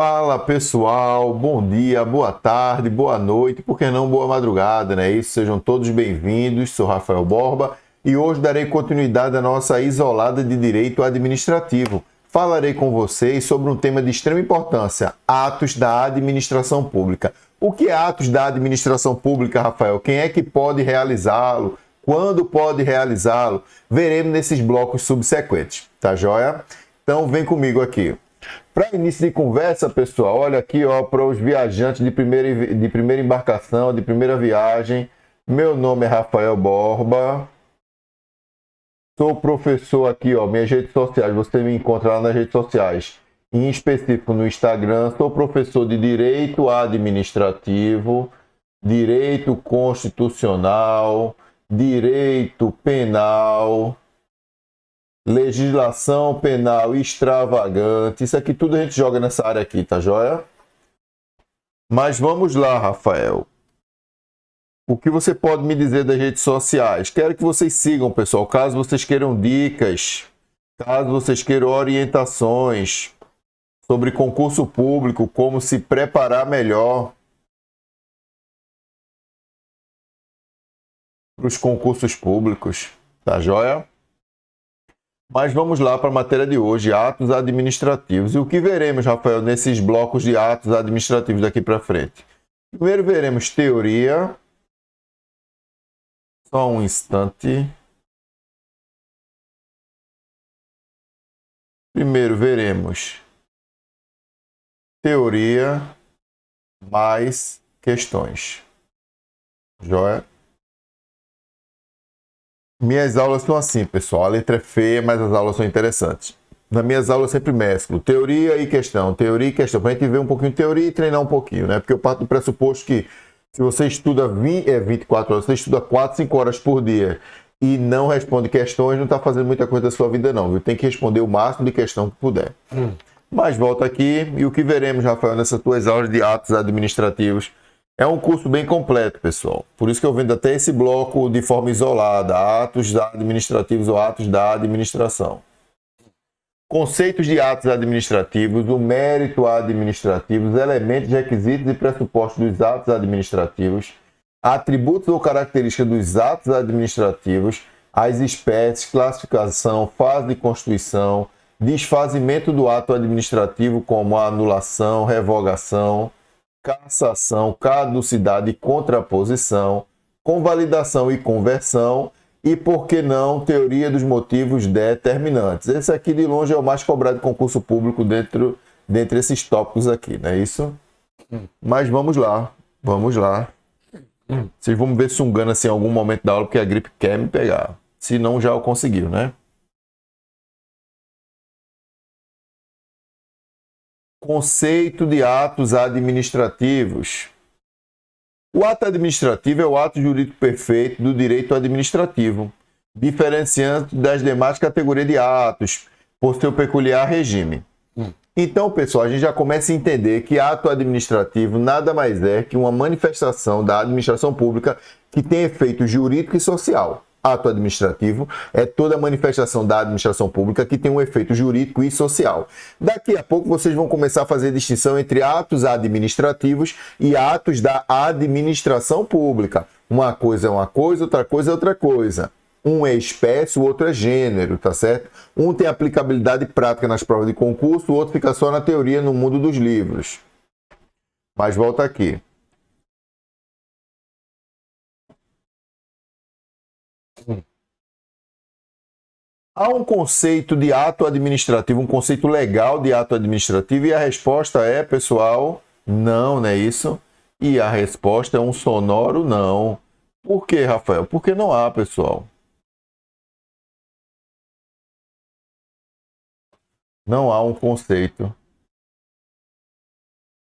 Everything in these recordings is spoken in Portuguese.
Fala pessoal, bom dia, boa tarde, boa noite, por que não boa madrugada, né? Isso, sejam todos bem-vindos. Sou Rafael Borba e hoje darei continuidade à nossa isolada de direito administrativo. Falarei com vocês sobre um tema de extrema importância: atos da administração pública. O que é atos da administração pública, Rafael? Quem é que pode realizá-lo? Quando pode realizá-lo? Veremos nesses blocos subsequentes, tá joia? Então vem comigo aqui. Para início de conversa, pessoal, olha aqui para os viajantes de primeira embarcação, de primeira viagem. Meu nome é Rafael Borba. Sou professor aqui, minhas redes sociais. Você me encontra lá nas redes sociais, em específico no Instagram. Sou professor de Direito Administrativo, Direito Constitucional, Direito Penal, legislação penal extravagante. Isso aqui tudo a gente joga nessa área aqui, tá joia? Mas vamos lá, Rafael. O que você pode me dizer das redes sociais? Quero que vocês sigam, pessoal. Caso vocês queiram dicas, caso vocês queiram orientações sobre concurso público, como se preparar melhor para os concursos públicos, tá joia? Mas vamos lá para a matéria de hoje, atos administrativos. E o que veremos, Rafael, nesses blocos de atos administrativos daqui para frente? Primeiro veremos teoria. Só um instante. Primeiro veremos teoria mais questões. Joia? Minhas aulas são assim, pessoal. A letra é feia, mas as aulas são interessantes. Nas minhas aulas eu sempre mesclo teoria e questão, para a gente ver um pouquinho de teoria e treinar um pouquinho, né? Porque eu parto do pressuposto que se você estuda 24 horas, você estuda 4, 5 horas por dia e não responde questões, não está fazendo muita coisa da sua vida não, viu? Tem que responder o máximo de questão que puder. Mas volta aqui e o que veremos, Rafael, nessas tuas aulas de atos administrativos. É um curso bem completo, pessoal. Por isso que eu vendo até esse bloco de forma isolada, atos administrativos ou atos da administração. Conceitos de atos administrativos, o mérito administrativo, os elementos, requisitos e pressupostos dos atos administrativos, atributos ou características dos atos administrativos, as espécies, classificação, fase de constituição, desfazimento do ato administrativo como a anulação, revogação, cassação, caducidade e contraposição, convalidação e conversão e, por que não, teoria dos motivos determinantes. Esse aqui, de longe, é o mais cobrado de concurso público dentre esses tópicos aqui, não é isso? Mas vamos lá, vamos lá. Vocês vão me ver sungando assim em algum momento da aula, porque a gripe quer me pegar. Se não, já o conseguiu, né? Conceito de atos administrativos. O ato administrativo é o ato jurídico perfeito do direito administrativo, diferenciando das demais categorias de atos por seu peculiar regime. Então, pessoal, a gente já começa a entender que ato administrativo nada mais é que uma manifestação da administração pública que tem efeito jurídico e social. Ato administrativo é toda manifestação da administração pública que tem um efeito jurídico e social. Daqui a pouco vocês vão começar a fazer distinção entre atos administrativos e atos da administração pública. Uma coisa é uma coisa, outra coisa é outra coisa. Um é espécie, o outro é gênero, tá certo? Um tem aplicabilidade prática nas provas de concurso, o outro fica só na teoria no mundo dos livros. Mas volta aqui. Há um conceito de ato administrativo, um conceito legal de ato administrativo, e a resposta é, pessoal, não, não é isso? E a resposta é um sonoro não. Por quê, Rafael? Porque não há, pessoal. Não há um conceito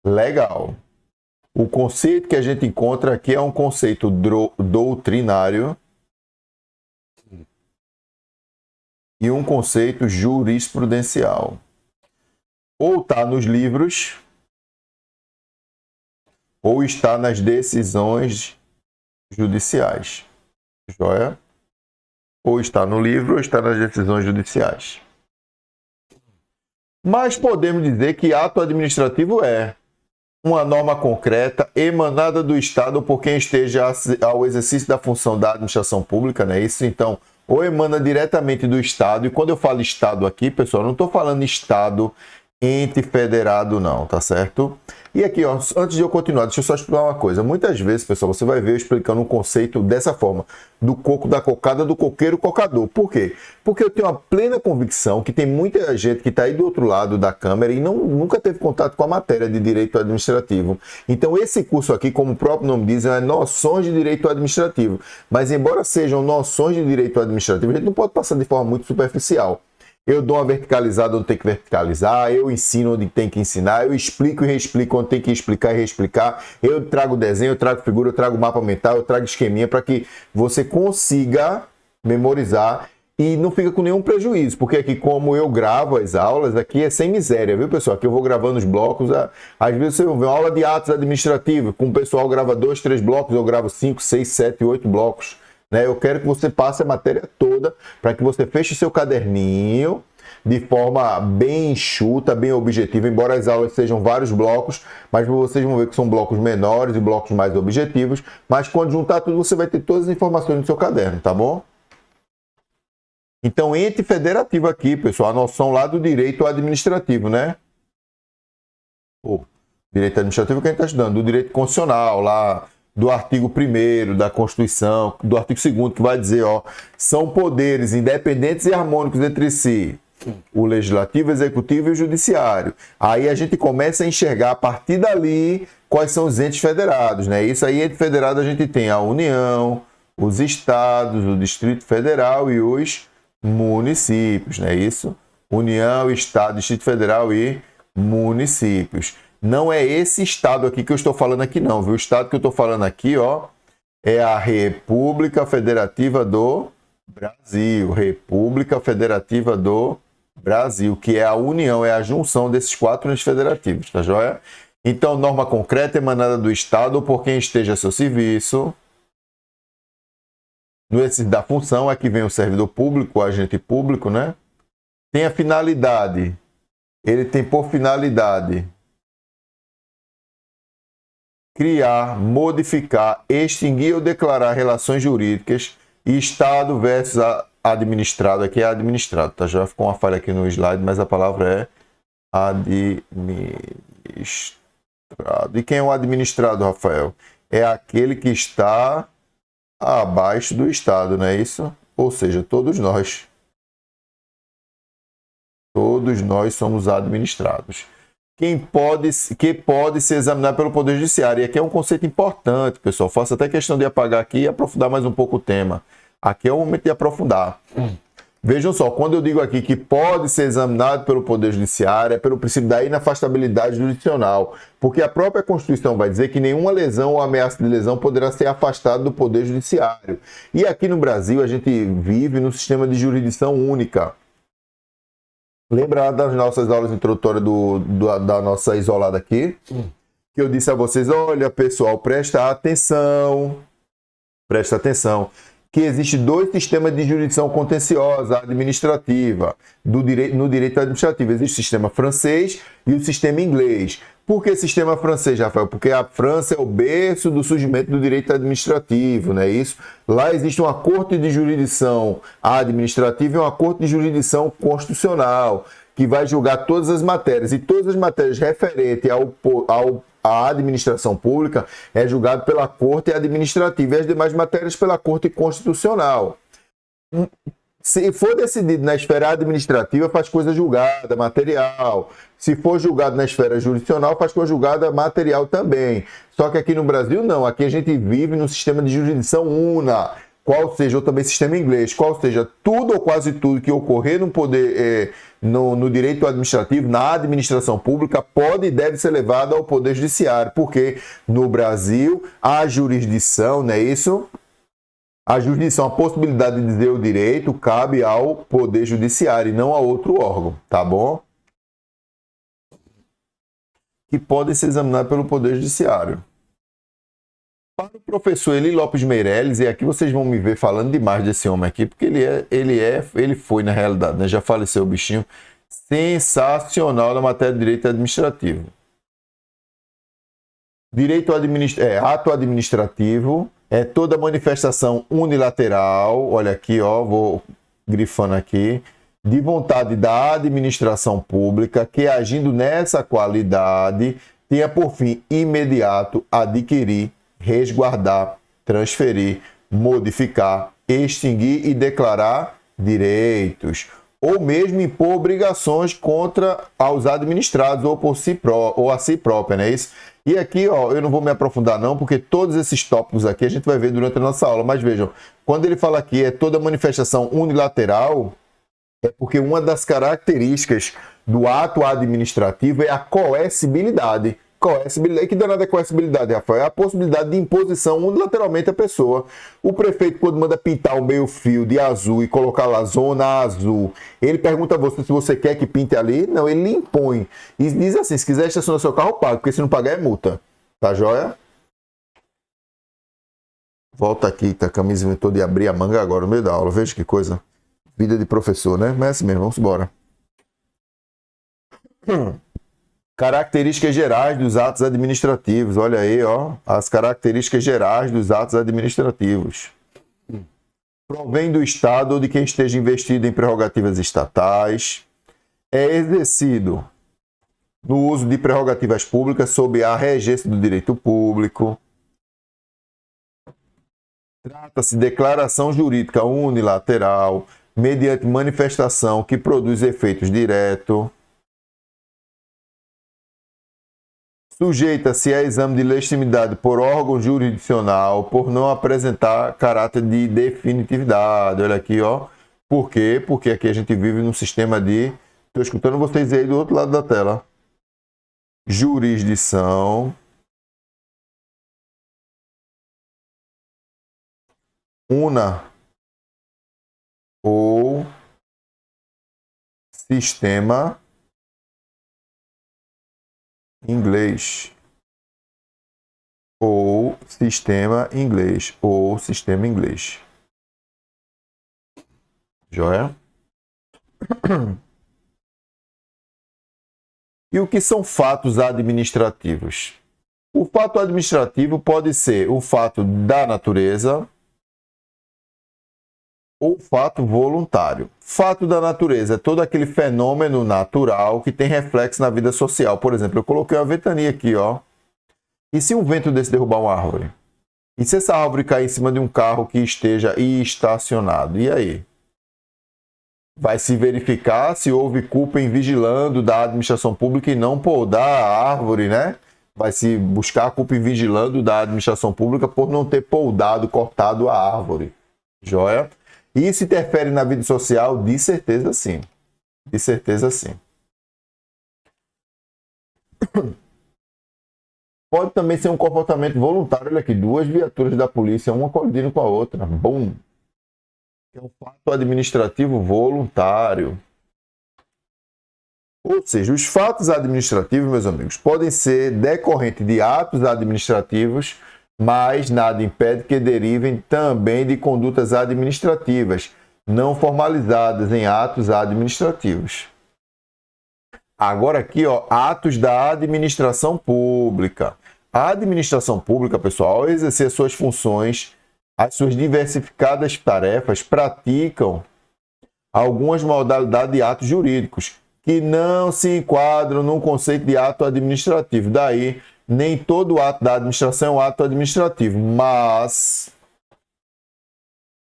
legal. O conceito que a gente encontra aqui é um conceito doutrinário e um conceito jurisprudencial. Ou está nos livros, ou está nas decisões judiciais. Joia? Ou está no livro, ou está nas decisões judiciais. Mas podemos dizer que ato administrativo é uma norma concreta emanada do Estado ou por quem esteja ao exercício da função da administração pública, né? Isso, então, ou emana diretamente do Estado, e quando eu falo Estado aqui, pessoal, não estou falando Estado ente federado não, tá certo? E aqui, ó, antes de eu continuar, deixa eu só explicar uma coisa. Muitas vezes, pessoal, você vai ver eu explicando um conceito dessa forma, do coco da cocada, do coqueiro cocador. Por quê? Porque eu tenho uma plena convicção que tem muita gente que está aí do outro lado da câmera e nunca teve contato com a matéria de direito administrativo. Então, esse curso aqui, como o próprio nome diz, é noções de direito administrativo. Mas, embora sejam noções de direito administrativo, a gente não pode passar de forma muito superficial. Eu dou uma verticalizada onde tem que verticalizar, eu ensino onde tem que ensinar, eu explico e reexplico onde tem que explicar e reexplicar, eu trago desenho, eu trago figura, eu trago mapa mental, eu trago esqueminha para que você consiga memorizar e não fica com nenhum prejuízo, porque aqui como eu gravo as aulas, aqui é sem miséria, viu pessoal? Aqui eu vou gravando os blocos, às vezes você vê uma aula de atos administrativos, com o pessoal grava 2, 3 blocos, eu gravo 5, 6, 7, 8 blocos. Eu quero que você passe a matéria toda para que você feche seu caderninho de forma bem enxuta, bem objetiva, embora as aulas sejam vários blocos, mas vocês vão ver que são blocos menores e blocos mais objetivos, mas quando juntar tudo você vai ter todas as informações no seu caderno, tá bom? Então, ente federativo aqui, pessoal, a noção lá do direito administrativo, né? Direito administrativo que a gente está estudando, do direito constitucional lá, do artigo 1º da Constituição, do artigo 2º, que vai dizer, ó, são poderes independentes e harmônicos entre si, o legislativo, o executivo e o judiciário. Aí a gente começa a enxergar a partir dali quais são os entes federados, né? Isso aí, ente federado, a gente tem a União, os estados, o Distrito Federal e os municípios, né? Isso, União, Estado, Distrito Federal e municípios. Não é esse estado aqui que eu estou falando aqui não, viu? O estado que eu estou falando aqui, ó, é a República Federativa do Brasil. República Federativa do Brasil, que é a união, é a junção desses 4 entes federativos, tá joia? Então, norma concreta emanada do Estado ou por quem esteja a seu serviço. No exercício da função, aqui vem o servidor público, o agente público, né? Tem a finalidade, ele tem por finalidade criar, modificar, extinguir ou declarar relações jurídicas e Estado versus administrado. Aqui é administrado, tá? Já ficou uma falha aqui no slide, mas a palavra é administrado. E quem é o administrado, Rafael? É aquele que está abaixo do Estado, não é isso? Ou seja, todos nós. Todos nós somos administrados. Que pode ser examinado pelo Poder Judiciário. E aqui é um conceito importante, pessoal. Faço até questão de apagar aqui e aprofundar mais um pouco o tema. Aqui é o momento de aprofundar. Vejam só, quando eu digo aqui que pode ser examinado pelo Poder Judiciário, é pelo princípio da inafastabilidade jurisdicional. Porque a própria Constituição vai dizer que nenhuma lesão ou ameaça de lesão poderá ser afastada do Poder Judiciário. E aqui no Brasil, a gente vive no sistema de jurisdição única. Lembra das nossas aulas introdutórias da nossa isolada aqui? Que eu disse a vocês, olha pessoal, presta atenção, que existem 2 sistemas de jurisdição contenciosa administrativa no direito administrativo. Existe o sistema francês e o sistema inglês. Por que sistema francês, Rafael? Porque a França é o berço do surgimento do direito administrativo, não é isso? Lá existe uma corte de jurisdição administrativa e uma corte de jurisdição constitucional, que vai julgar todas as matérias. E todas as matérias referentes à administração pública é julgado pela corte administrativa e as demais matérias pela corte constitucional. Se for decidido na esfera administrativa, faz coisa julgada, material. Se for julgado na esfera jurisdicional, faz coisa julgada, material também. Só que aqui no Brasil, não. Aqui a gente vive no sistema de jurisdição una, qual seja, ou também sistema inglês, qual seja, tudo ou quase tudo que ocorrer no poder, no direito administrativo, na administração pública, pode e deve ser levado ao Poder Judiciário. Porque no Brasil, a jurisdição, não é isso? A jurisdição, a possibilidade de dizer o direito, cabe ao Poder Judiciário e não a outro órgão, tá bom? Que pode ser examinado pelo Poder Judiciário. Para o professor Eli Lopes Meirelles, e aqui vocês vão me ver falando demais desse homem aqui, porque ele foi na realidade, né? Já faleceu o bichinho. sensacional na matéria de direito administrativo. Ato administrativo é toda manifestação unilateral, olha aqui, ó, vou grifando aqui, de vontade da administração pública que, agindo nessa qualidade, tenha por fim imediato adquirir, resguardar, transferir, modificar, extinguir e declarar direitos, ou mesmo impor obrigações contra aos administrados ou ou a si própria, não é isso? E aqui, ó, eu não vou me aprofundar não, porque todos esses tópicos aqui a gente vai ver durante a nossa aula, mas vejam, quando ele fala aqui é toda manifestação unilateral, é porque uma das características do ato administrativo é a coercibilidade. Coercibilidade. Que danada é coercibilidade, Rafael? É a possibilidade de imposição unilateralmente à pessoa. O prefeito, quando manda pintar o meio fio de azul e colocar lá zona azul, ele pergunta a você se você quer que pinte ali? Não, ele lhe impõe. E diz assim, se quiser estacionar seu carro, paga, porque se não pagar é multa. Tá joia? Volta aqui, tá? A camisa inventou de abrir a manga agora no meio da aula. Veja que coisa. Vida de professor, né? Mas é assim mesmo, vamos embora. Características gerais dos atos administrativos. Olha aí, ó, as características gerais dos atos administrativos. Provém do Estado ou de quem esteja investido em prerrogativas estatais. É exercido no uso de prerrogativas públicas sob a regência do direito público. Trata-se de declaração jurídica unilateral, mediante manifestação que produz efeitos diretos. Sujeita-se a exame de legitimidade por órgão jurisdicional por não apresentar caráter de definitividade. Olha aqui, ó. Por quê? Porque aqui a gente vive num sistema de... Estou escutando vocês aí do outro lado da tela. Jurisdição. Una. Ou sistema inglês, ou sistema inglês, ou sistema inglês. Joia? E o que são fatos administrativos? O fato administrativo pode ser o fato da natureza ou fato voluntário. Fato da natureza é todo aquele fenômeno natural que tem reflexo na vida social. Por exemplo, eu coloquei uma ventania aqui, ó. E se um vento desse derrubar uma árvore? E se essa árvore cair em cima de um carro que esteja estacionado? E aí? Vai se verificar se houve culpa em vigilando da administração pública e não podar a árvore, né? Vai se buscar a culpa em vigilando da administração pública por não ter poldado, cortado a árvore. Joia? E isso interfere na vida social? De certeza sim. De certeza sim. Pode também ser um comportamento voluntário. Olha aqui, duas viaturas da polícia, uma colidindo com a outra. Bom. É um fato administrativo voluntário. Ou seja, os fatos administrativos, meus amigos, podem ser decorrentes de atos administrativos, mas nada impede que derivem também de condutas administrativas não formalizadas em atos administrativos. Agora aqui, ó, atos da administração pública. A administração pública, pessoal, ao exercer suas funções, as suas diversificadas tarefas, praticam algumas modalidades de atos jurídicos que não se enquadram no conceito de ato administrativo. Daí, nem todo ato da administração é um ato administrativo, mas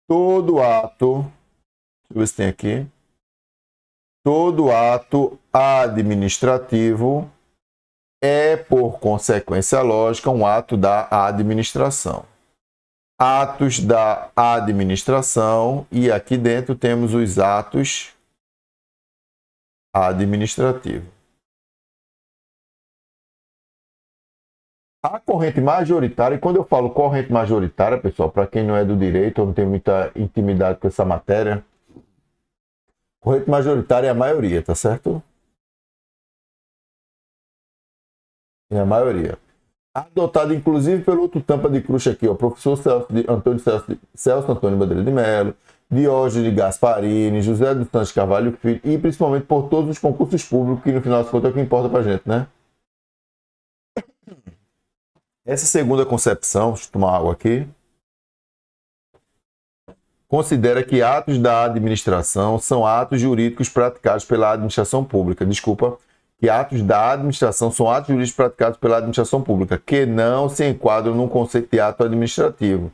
todo ato, deixa eu ver se tem aqui, todo ato administrativo é, por consequência lógica, um ato da administração. Atos da administração, e aqui dentro temos os atos administrativos. A corrente majoritária, e quando eu falo corrente majoritária, pessoal, para quem não é do direito ou não tem muita intimidade com essa matéria, corrente majoritária é a maioria, tá certo? É a maioria. Adotado inclusive pelo outro tampa de crush aqui, ó, professor Celso Antônio Bandeira de Mello, Diógenes de Gasparini, José dos Santos Carvalho Filho e principalmente por todos os concursos públicos, que no final das contas é o que importa pra gente, né? Essa segunda concepção, deixa eu tomar água aqui, considera que atos da administração são atos jurídicos praticados pela administração pública. Desculpa, que atos da administração são atos jurídicos praticados pela administração pública, que não se enquadram num conceito de ato administrativo,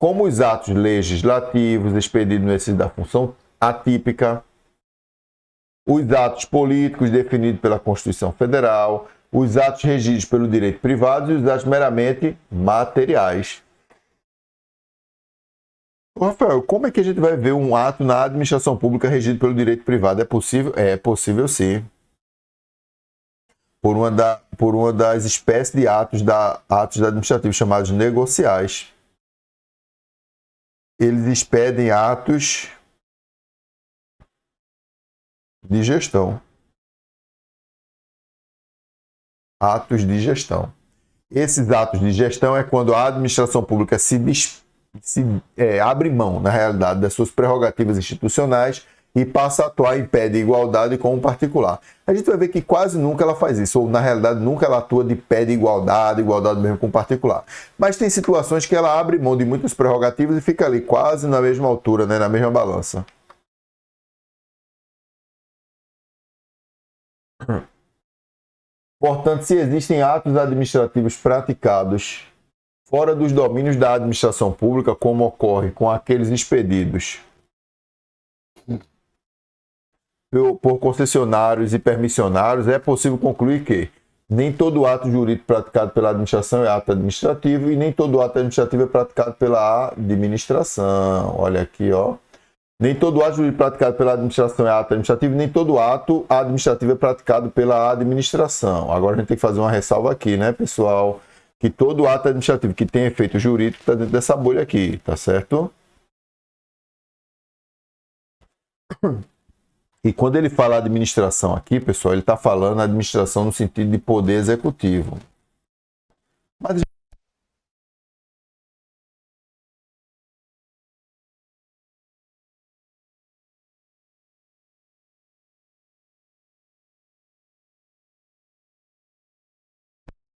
como os atos legislativos expedidos no exercício da função atípica, os atos políticos definidos pela Constituição Federal, os atos regidos pelo direito privado e os atos meramente materiais. Rafael, como é que a gente vai ver um ato na administração pública regido pelo direito privado? É possível? É possível, sim. Por uma das espécies de atos administrativos chamados negociais. Eles expedem atos de gestão. Atos de gestão. Esses atos de gestão é quando a administração pública abre mão, na realidade, das suas prerrogativas institucionais e passa a atuar em pé de igualdade com o particular. A gente vai ver que quase nunca ela faz isso, ou na realidade nunca ela atua de pé de igualdade mesmo com o particular. Mas tem situações que ela abre mão de muitas prerrogativas e fica ali quase na mesma altura, né, na mesma balança. Portanto, se existem atos administrativos praticados fora dos domínios da administração pública, como ocorre com aqueles expedidos por concessionários e permissionários, é possível concluir que nem todo ato jurídico praticado pela administração é ato administrativo e nem todo ato administrativo é praticado pela administração. Olha aqui, ó. Nem todo ato jurídico praticado pela administração é ato administrativo, nem todo ato administrativo é praticado pela administração. Agora a gente tem que fazer uma ressalva aqui, né, pessoal? Que todo ato administrativo que tem efeito jurídico está dentro dessa bolha aqui, tá certo? E quando ele fala administração aqui, pessoal, ele está falando administração no sentido de poder executivo. Mas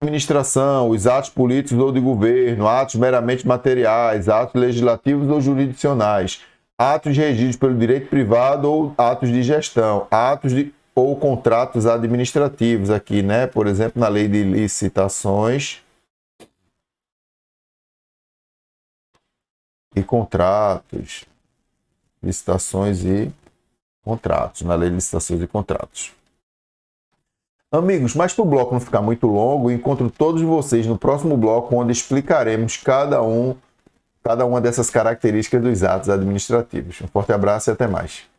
administração, os atos políticos ou de governo, atos meramente materiais, atos legislativos ou jurisdicionais, atos regidos pelo direito privado ou atos de gestão, ou contratos administrativos aqui, né? Por exemplo, na lei de licitações e contratos. Licitações e contratos, na lei de licitações e contratos. Amigos, mas para o bloco não ficar muito longo, encontro todos vocês no próximo bloco, onde explicaremos cada uma dessas características dos atos administrativos. Um forte abraço e até mais.